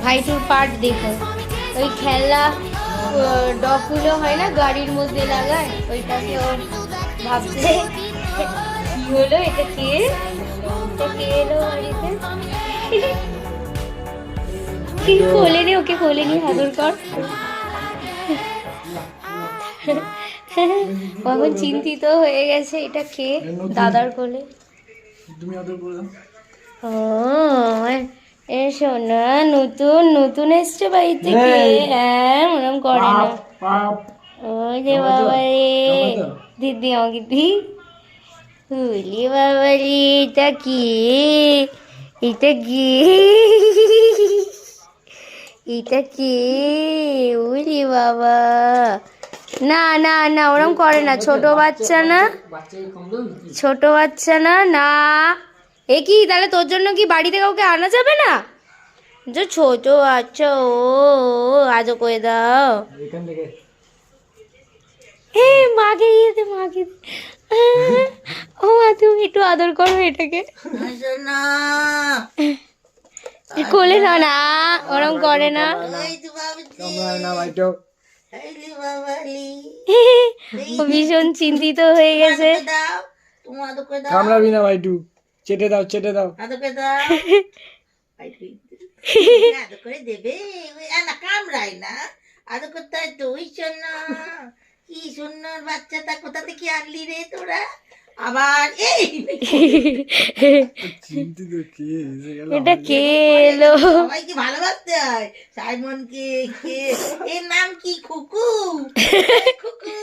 ভাইটুর part দেখো, ওই খেলনা ডগগুলো হয় না গাড়ির মধ্যে লাগায়, ওইটাকে ও ভাবছে কি হলো, এটা কে এলো বাড়িতে। কোলে নি, ওকে কোলে নি, আদর কর। এখন চিন্তিত হয়ে গেছে, এটা কে, দাদার কোলে। ও সোনা, নতুন নতুন এসছে বাড়ি থেকে। হ্যাঁ ওরম করে না। ওই যে বাবা রে, দিদি আমাকে দি বলি, বাবা রে এটা কি, এটা কি, এটা কি, উলি বাবা। না না না, ওরম করে না, ছোট বাচ্চা না, ছোট বাচ্চা না। না এ কি তাহলে তোর জন্য কি বাড়িতে কাউকে আনা যাবে না? যে ছোট বাচ্চা, ও আজও করে দাও। হে মাকে ইয়ে দে, মাকে দে। ও মা তুমি একটু আদর করো এটাকে। কোলে না, না ওরম করে না। ও ভীষণ চিন্তিত হয়ে গেছে। কামড়াবি না ভাইটু, চেটে দাও, চেটে দাও। দেবে না, কামড়াই না, আদর করতে হয় তো। ওই শোন, কি সুন্দর বাচ্চাটা, কোথা থেকে আনলি রে তোরা? আবার এই চিন্তিত কে এসে গেল? এটা কে এলো? সবাইকে ভালোবাসতে হয়। সাইমন কে, এর নাম কি? খুকু, খুকু।